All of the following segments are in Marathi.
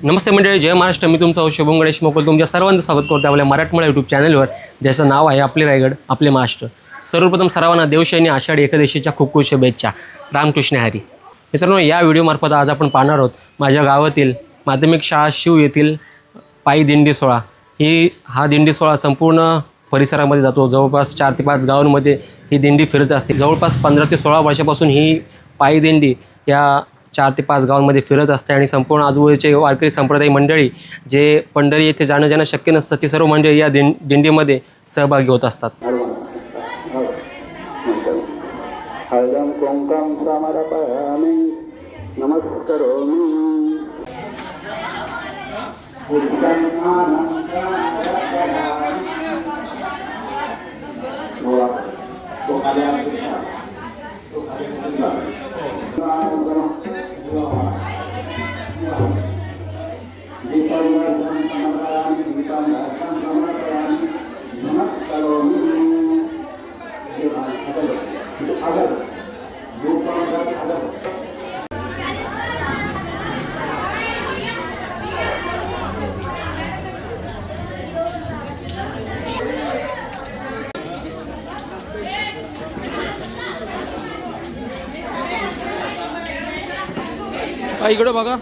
नमस्ते मंडळी, जय महाराष्ट्र. मी तुमचा शुभम गणेश मोकल तुमच्या सर्वांचं स्वागत करतो आपल्या मराठमोळा यूट्यूब चॅनलवर, ज्याचं नाव आहे आपले रायगड आपले महाराष्ट्र. सर्वप्रथम सर्वांना देवशयनी आषाढी एकादशीच्या खूप खूप शुभेच्छा. रामकृष्ण हरी. मित्रांनो, या व्हिडिओमार्फत आज आपण पाहणार आहोत माझ्या गावातील माध्यमिक शाळा शिव येथील पायी दिंडी सोहळा. हा दिंडी सोहळा संपूर्ण परिसरामध्ये जातो. जवळपास 4 ते 5 गावांमध्ये ही दिंडी फिरत असते. जवळपास 15 ते 16 वर्षापासून ही पायी दिंडी या 4 ते 5 गावांमध्ये फिरत असते आणि संपूर्ण आजूबाजूचे वारकरी संप्रदाय मंडळी जे पंढरी येथे जाणं ज्यांना शक्य नसतं ती सर्व मंडळी या दिंडीमध्ये सहभागी होत असतात. इकडं बघा.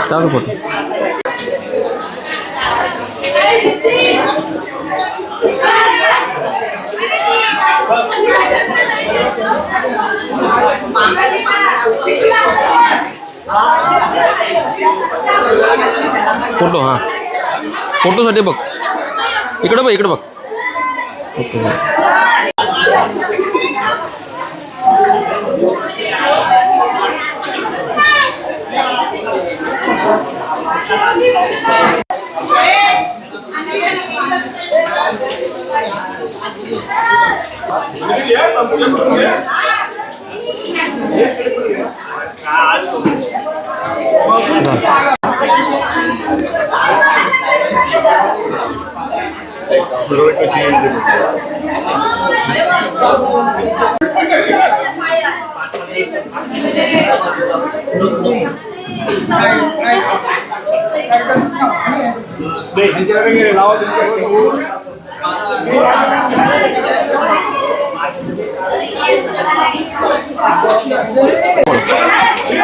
चालू फोटो. फोटो हां, फोटोसाठी बघ. इकडं बघ, इकडं बघ. ओके.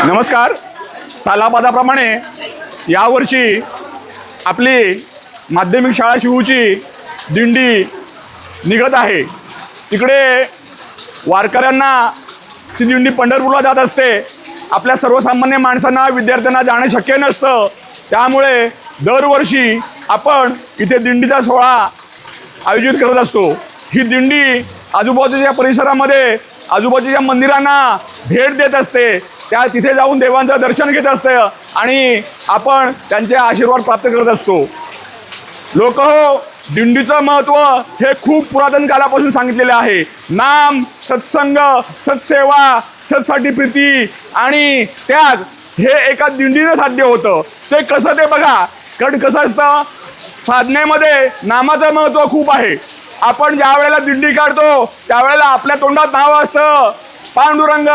नमस्कार. सालाबादाप्रमाणे यावर्षी आपली माध्यमिक शाळा शिवूची दिंडी निघत आहे. तिकडे वारकऱ्यांना ती दिंडी पंढरपूरला जात असते. आपल्या सर्वसामान्य माणसांना विद्यार्थ्यांना जाणं शक्य नसतं. त्यामुळे दरवर्षी आपण इथे दिंडीचा सोहळा आयोजित करत असतो. ही दिंडी आजूबाजूच्या परिसरामध्ये आजूबाजूच्या मंदिरांना भेट देत असते. त्या तिथे जाऊन देवांचं दर्शन घेत असते आणि आपण त्यांचे आशीर्वाद प्राप्त करत असतो. लोक हो, दिंडीचं महत्त्व हे खूप पुरातन काळापासून सांगितलेलं आहे. नाम, सत्संग, सत्सेवा, सत्साठी प्रीती आणि त्याग हे एका दिंडीनं साध्य होतं. ते कसं ते बघा. कारण कसं असतं, साधनेमध्ये नामाचं महत्त्व खूप आहे. आपण ज्या वेळेला दिंडी काढतो त्यावेळेला आपल्या तोंडात नाव असतं, पांडुरंग,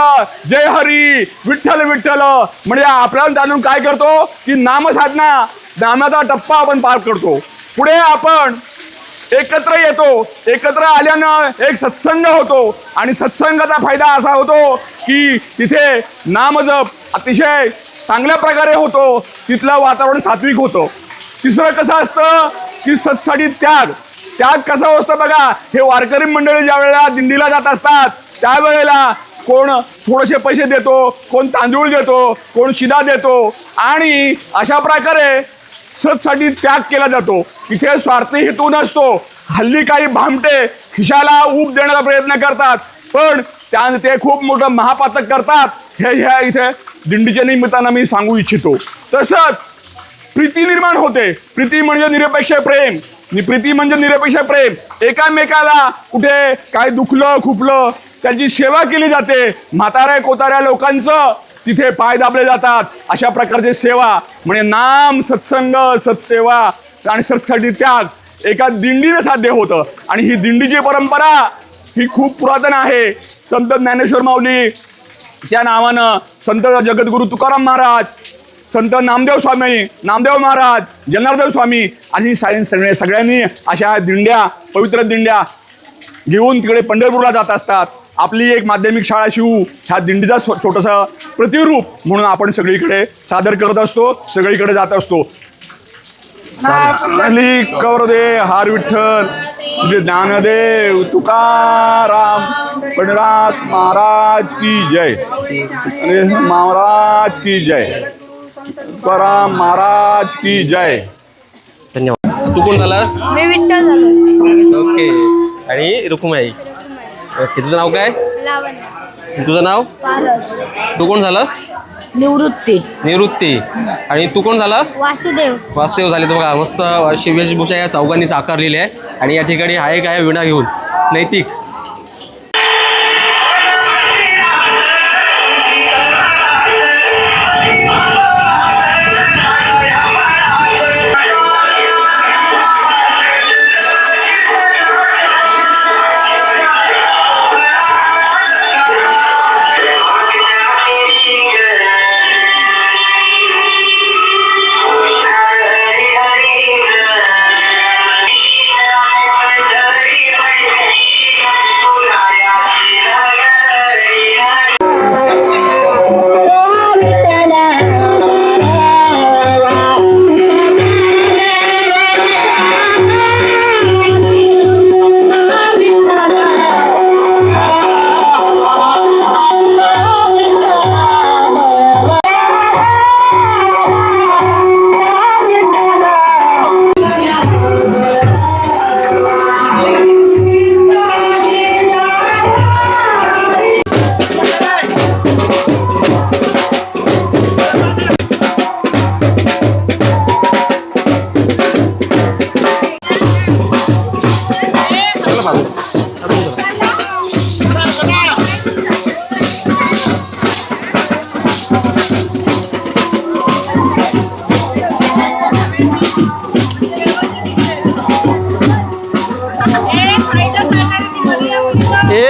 जय हरी, विठ्ठल विठ्ठल. म्हणजे आपल्याला जाणून काय करतो की नामसाधना, नामाचा टप्पा आपण पार करतो. पुढे आपण एकत्र येतो. एकत्र आल्यानं एक सत्संग होतो आणि सत्संगाचा फायदा असा होतो की तिथे नामजप अतिशय चांगल्या प्रकारे होतो. तिथलं वातावरण सात्विक होतं. तिसरं कसं असतं की सत्साठी त्याग. त्याग कसा असतं बघा. हे वारकरी मंडळी ज्या वेळेला दिंडीला जात असतात त्यावेळेला कोण थोडेसे पैसे देतो, कोण तांदूळ देतो, कोण शिदा देतो आणि अशा प्रकारे सतसाठी त्याग केला जातो. इथे स्वार्थी हेतू नसतो. हल्ली काही भामटे खिशाला ऊब देण्याचा प्रयत्न करतात, पण ते खूप मोठं महापातक करतात. हे ह्या इथे दिंडीच्या निमित्तानं मी सांगू इच्छितो. तसंच प्रीती निर्माण होते. प्रीती म्हणजे निरपेक्ष प्रेम. प्रीती म्हणजे निरपेक्ष प्रेम. एकामेकाला कुठे काय दुखलं खुपलं त्यांची सेवा केली जाते. म्हाताऱ्या कोताऱ्या लोकांचं तिथे पाय दाबले जातात. अशा प्रकारची सेवा म्हणजे नाम, सत्संग, सत्सेवा आणि सत्साठी त्याग एका दिंडीने साध्य होतं. आणि ही दिंडीची परंपरा ही खूप पुरातन आहे. संत ज्ञानेश्वर माऊली त्या नावानं, संत जगद्गुरु तुकाराम महाराज, संत नामदेव स्वामी, नामदेव महाराज, जनार्दन स्वामी आणि सगळ्यांनी अशा दिंड्या, पवित्र दिंड्या घेऊन तिकडे पंढरपूरला जात असतात. आपली एक माध्यमिक शाळा शिवू ह्या दिंडीचा छोटंसं प्रतिरूप म्हणून आपण सगळीकडे सादर करत असतो, सगळीकडे जात असतो. कवर दे हार विठ्ठल, तुझे ज्ञानदेव तुकाराम, पंढरीनाथ महाराज की जय, महाराज की जय, तुकाराम महाराज की जय. धन्यवाद. तू कोण झालास? मी विठ्ठल झालो. ओके. आणि रुक्माई. ओके. तुझं नाव काय? लावण्य. तुझं नाव? पारस. तू कोण झालास? निवृत्ती. निवृत्ती. आणि तू कोण झालास? वासुदेव. वास्तव झाले. तर बघा मस्त अशी वेशभूषा या चौघांनी साकारलेली आहे. आणि या ठिकाणी हा एक आहे विणा घेऊन नैतिक.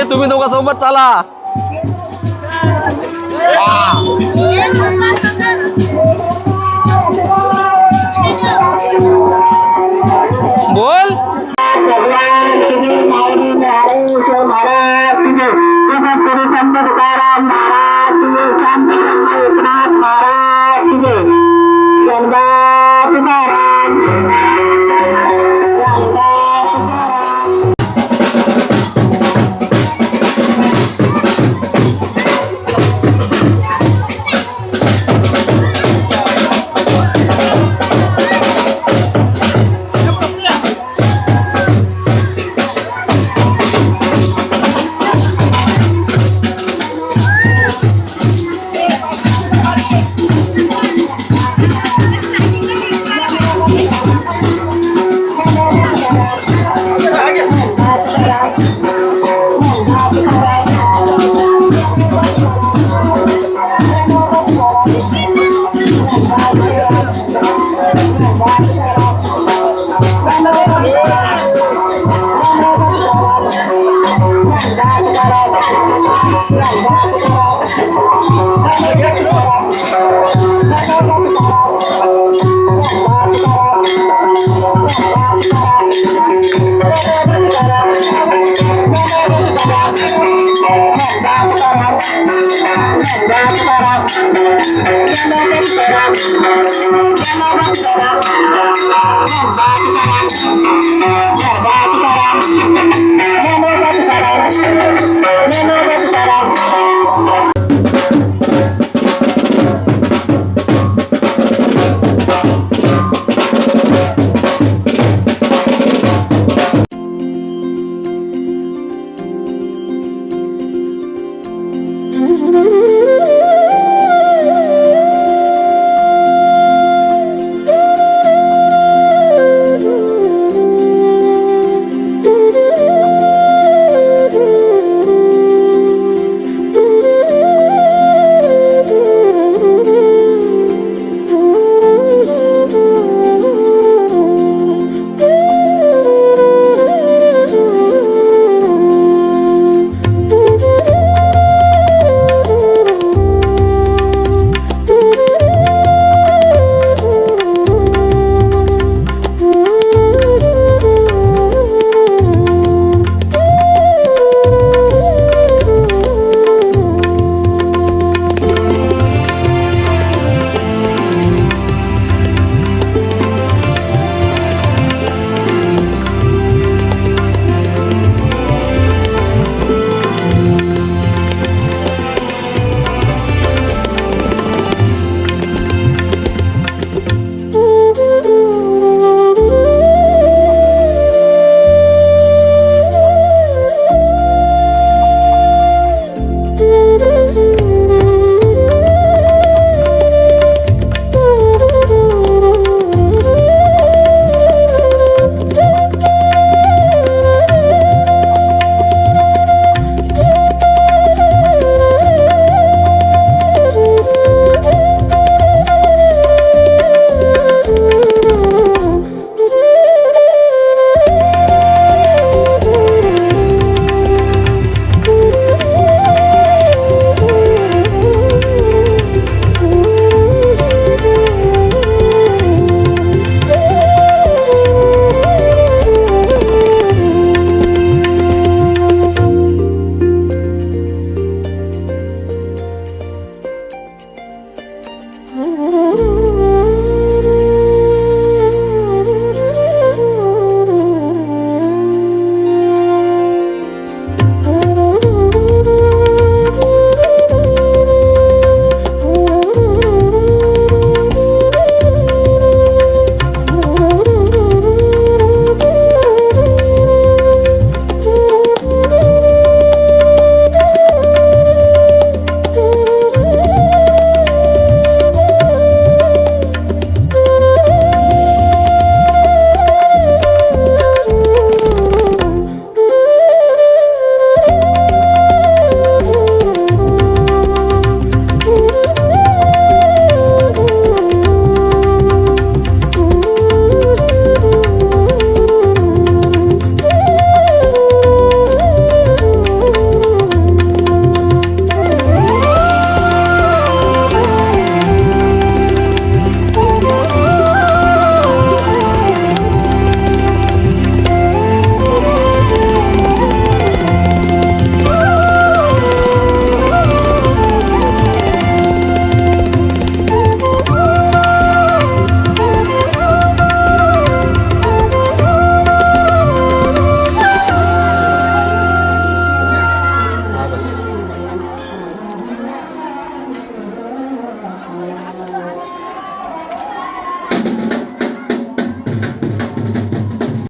तुम्ही दोघं सोबत चाला. बोल.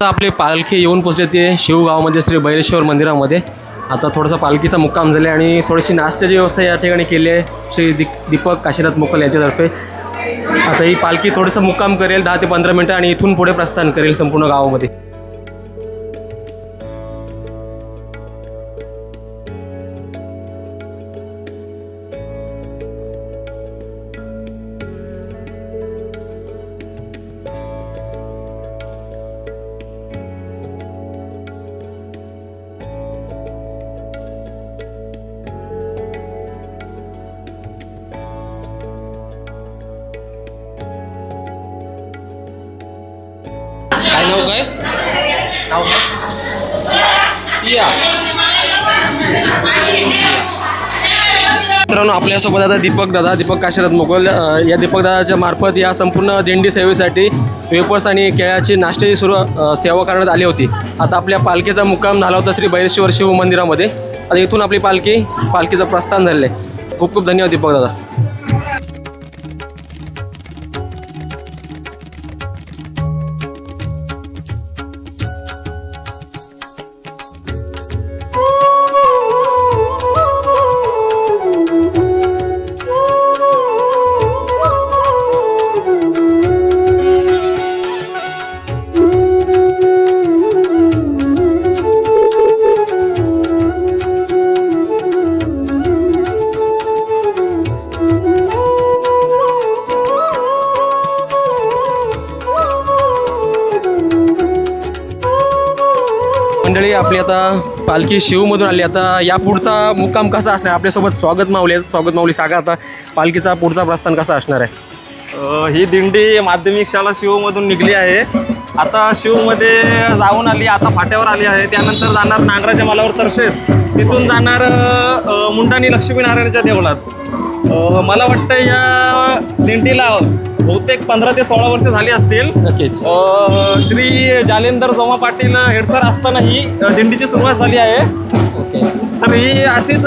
आपली पालखी येऊन पोचली ते शिवगावामध्ये श्री बैरेश्वर मंदिरामध्ये. आता थोडासा पालखीचा मुक्काम झाला आणि थोडीशी नाश्त्याची व्यवस्था या ठिकाणी केली आहे श्री दीपक काशीनाथ मोकल यांच्यातर्फे. आता ही पालखी थोडंसं मुक्काम करेल 10 ते 15 मिनटं आणि इथून पुढे प्रस्थान करेल संपूर्ण गावामध्ये. काय नाव काय नाव सिया. मित्रांनो आपल्यासोबत आता दीपक काशीनाथ मोकल या दीपक दादाच्या मार्फत या संपूर्ण दिंडी सेवेसाठी वेपर्स आणि केळ्याची नाश्त्याची सेवा करण्यात आली होती. आता आपल्या पालखीचा मुक्काम झाला होता श्री बैरेश्वर शिव मंदिरामध्ये. आता इथून आपली पालखीचं प्रस्थान झालेलं आहे. खूप खूप धन्यवाद दीपक दादा. मंडळी आपली आता पालखी शिवमधून आली. आता या पुढचा मुक्काम कसा असणार? आपल्यासोबत स्वागत माऊली सांगा आता पालखीचा पुढचा प्रस्थान कसा असणार आहे? ही दिंडी माध्यमिक शाळा शिवमधून निघली आहे. आता शिवमध्ये जाऊन आली, आता फाट्यावर आली आहे. त्यानंतर जाणार नांगराच्या मालावर तरशेत, तिथून जाणार मुंडानी लक्ष्मीनारायणच्या देवळात. मला वाटतं या दिंडीला बहुतेक 15 ते 16 वर्ष झाली असतील. नक्कीच. श्री जालेंदर जोमा पाटील हेडसर असताना ही दिंडीची सुरुवात झाली आहे. ओके. तर ही अशीच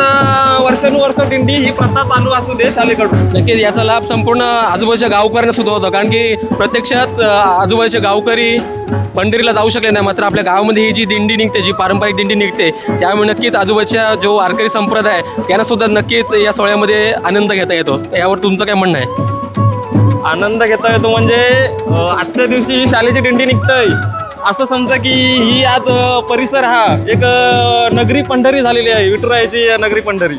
वर्षानुवर्ष दिंडी ही प्रथा चालू असू दे शालेकडून. नक्कीच याचा लाभ संपूर्ण आजूबाजूच्या गावकऱ्यांना सुद्धा होतो, कारण की प्रत्यक्षात आजूबाजूचे गावकरी पंढरीला जाऊ शकले नाही, मात्र आपल्या गावामध्ये ही जी दिंडी निघते, जी पारंपरिक दिंडी निघते, त्यामुळे नक्कीच आजूबाजूच्या जो वारकरी संप्रदाय त्यांना सुद्धा नक्कीच या सोहळ्यामध्ये आनंद घेता येतो. यावर तुमचं काय म्हणणं आहे? आनंद घेता येतो म्हणजे आजच्या दिवशी ही शालेची दिंडी निघतंय असं समजा की ही आज परिसर हा एक नगरी पंढरी झालेली आहे, विठुरायाची नगरी पंढरी.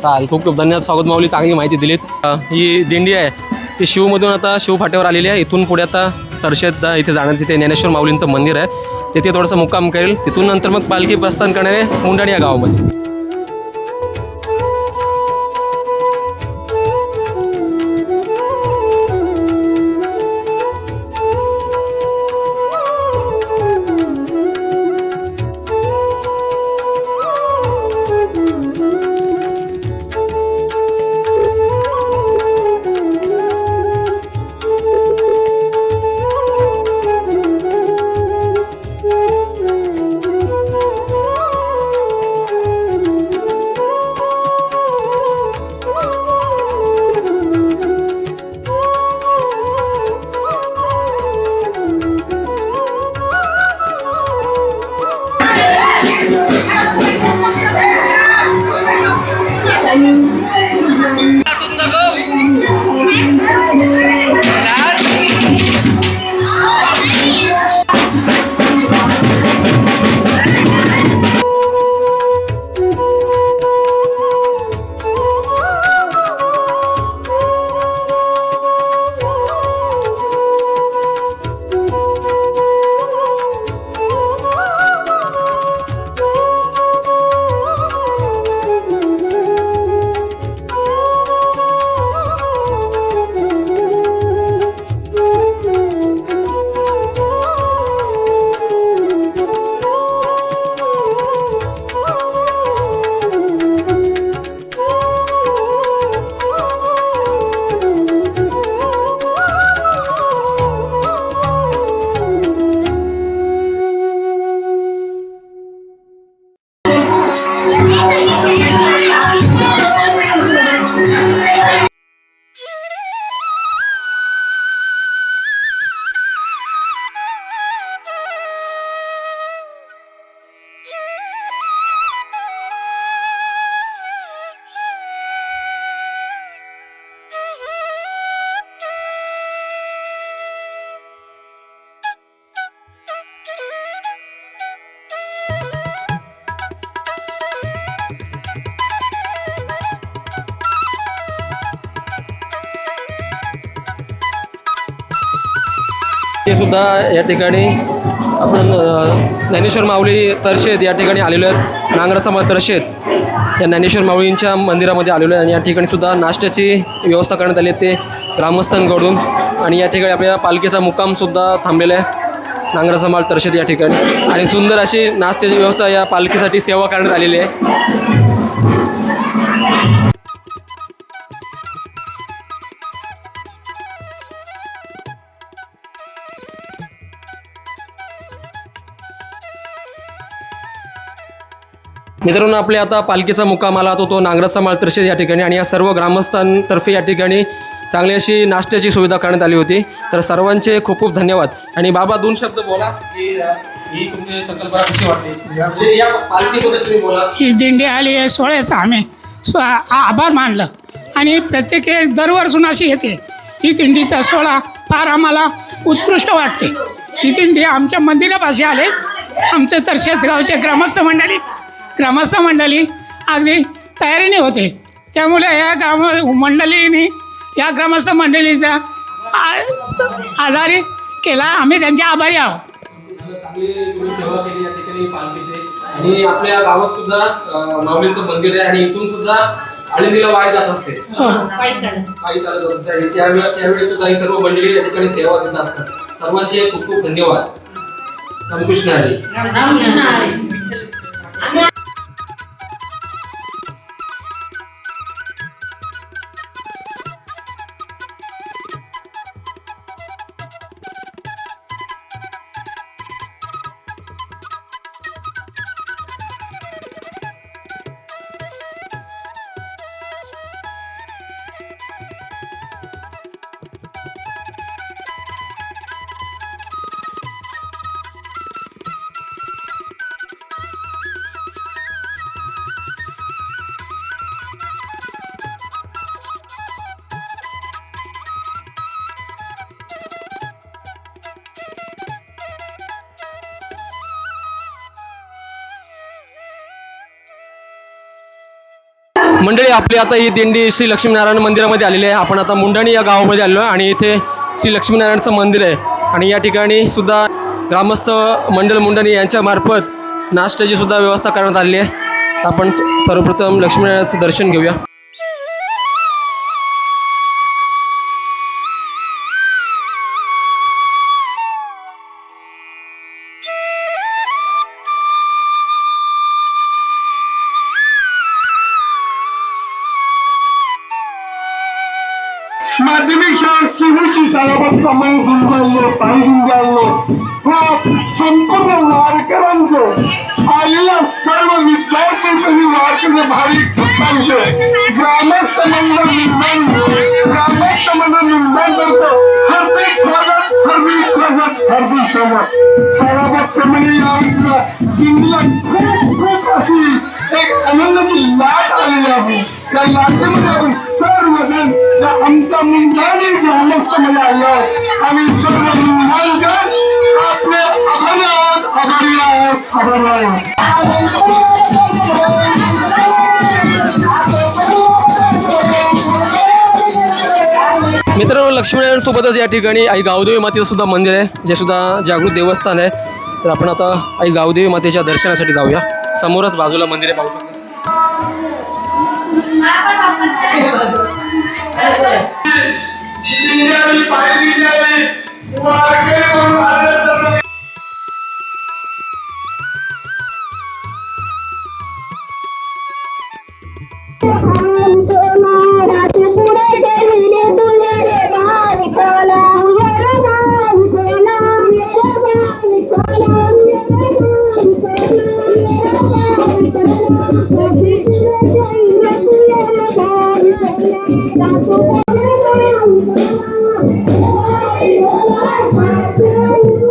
चाल, खूप खूप धन्यवाद स्वागत माऊली, चांगली माहिती दिलीत. ही दिंडी आहे ती शिवमधून आता शिव फाट्यावर आलेली आहे. इथून पुढे आता तरशेत इथे जाणार, तिथे ज्ञानेश्वर माऊलींचं मंदिर आहे, तिथे थोडंसं मुक्काम करेल. तिथून नंतर मग पालखी प्रस्थान करणार आहे मुंडाणी या गावामध्ये. ते सुद्धा या ठिकाणी आपण ज्ञानेश्वर माऊली तरशेत या ठिकाणी आलेलो आहेत. नांगरा समाज तरशेत या ज्ञानेश्वर माऊलींच्या मंदिरामध्ये आलेलो आहे आणि या ठिकाणी सुद्धा नाश्त्याची व्यवस्था करण्यात आली आहे ते ग्रामस्थांकडून. आणि या ठिकाणी आपल्या पालखीचा मुक्कामसुद्धा थांबलेला आहे नांगरा समाज तरशेत या ठिकाणी. आणि सुंदर अशी नाश्त्याची व्यवस्था या पालखीसाठी सेवा करण्यात आलेली आहे. मित्रांनो, आपल्या आता पालखीचा मुक्काम आला तो नांगराचा माळ तरशेत या ठिकाणी आणि या सर्व ग्रामस्थांतर्फे या ठिकाणी चांगली अशी नाश्त्याची सुविधा करण्यात आली होती. तर सर्वांचे खूप खूप धन्यवाद. आणि बाबा 2 शब्द बोला की ही तुमची संकल्पना कशी वाटली, म्हणजे या पालखीबद्दल तुम्ही बोला. ही दिंडी आली आहे सोहळ्याचं आम्ही आभार मानलं आणि प्रत्येक दरवर्षून अशी येते. ही दिंडीचा सोहळा फार आम्हाला उत्कृष्ट वाटते. ही दिंडी आमच्या मंदिरापाशी आले. आमचं तरशेत गावचे ग्रामस्थ मंडळी अगदी तयारीने होते. त्यामुळे या ग्रामस्थ मंडळीचा आधारित केला. आम्ही त्यांचे आभारी आहोत. चांगली तुम्ही सेवा केली या ठिकाणी पालखीची. आणि आपल्या गावात सुद्धा माऊलीचं मंदिर आहे आणि इथून सुद्धा आळंदीला वाय जात असते, पायी चालत असते. त्यावेळी सुद्धा ही सर्व मंडळी या ठिकाणी सेवा देत असतात. सर्वांचे खूप खूप धन्यवाद. रामकृष्ण हरी. मंडळी, आपली आता ही दिंडी श्री लक्ष्मीनारायण मंदिरामध्ये आलेली आहे. आपण आता मुंडाणी या गावामध्ये आलेलो आहे आणि इथे श्री लक्ष्मीनारायणचं मंदिर आहे. आणि या ठिकाणी सुद्धा ग्रामस्थ मंडळ मुंडाणी यांच्यामार्फत नाश्त्याची सुद्धा व्यवस्था करण्यात आलेली आहे. आपण सर्वप्रथम लक्ष्मीनारायणाचं दर्शन घेऊया. माध्यमिक शाळा शिवची सालाबाद प्रमाणे गुंजाळलं पायी गुंजाळलं संपूर्ण वारकऱ्यांचं आलेल्या सर्व विद्यार्थ्यांसाठी वारकरी भाविक भक्तांचं ग्रामस्थ मंडळ निर्माण हार्दिक स्वागत हार्दिक स्वागत. सालाबाद प्रमाणे या दिंडीला खूप अशी एक आनंदाची लाट आलेली आहे. त्या लाटेमध्ये आपण सर्वजण आमच्या मुंडाणी ग्रामस्थामध्ये आलो आम्ही सर्व मुंडाणकर आपले आभारी आहोत. मित्रांनो, लक्ष्मीनारायण सोबतच या ठिकाणी आई गावदेवी मातेचं सुद्धा मंदिर आहे, जे सुद्धा जागृत देवस्थान आहे. तर आपण आता आई गावदेवी मातेच्या दर्शनासाठी जाऊया. समोरच बाजूला मंदिर आहे, पाहू शकता. Thank you.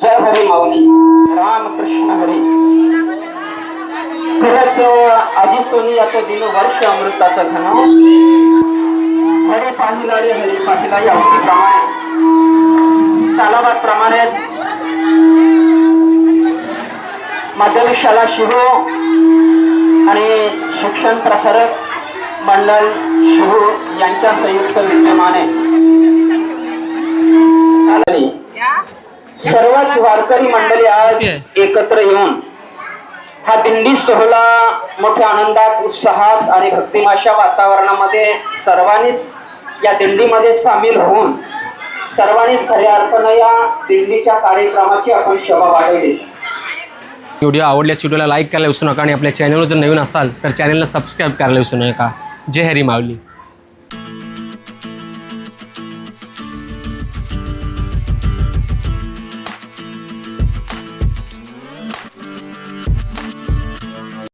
जय हरी माऊली रामकृष्ण हरी. खरंच आजी सोनी याचं दिन वर्ष अमृताचं घन हरी पाहिला रे हरी पाहिला या प्रमाणे सालाबाद प्रमाणे माध्यमिक शाळा शिहो आणि शिक्षण प्रसारक मंडळ शिहो यांच्या संयुक्त विद्यमाने सर्वच वारकरी मंडळी आज एकत्र येऊन हा दिंडी सोहळा मोठ्या आनंदात, उत्साहात आणि भक्तिमाशा वातावरणामध्ये सर्वांनीच या दिंडीमध्ये सामील होऊन सर्वांनीच खऱ्या अर्थानं या दिंडीच्या कार्यक्रमाची आपण शोभा वाढवली. व्हिडिओ आवडल्यास व्हिडिओला लाईक करायला विसरू नका आणि आपल्या चॅनलवर जर नवीन असाल तर चॅनलला सबस्क्राईब करायला विसरू नका. जय हरी माऊली.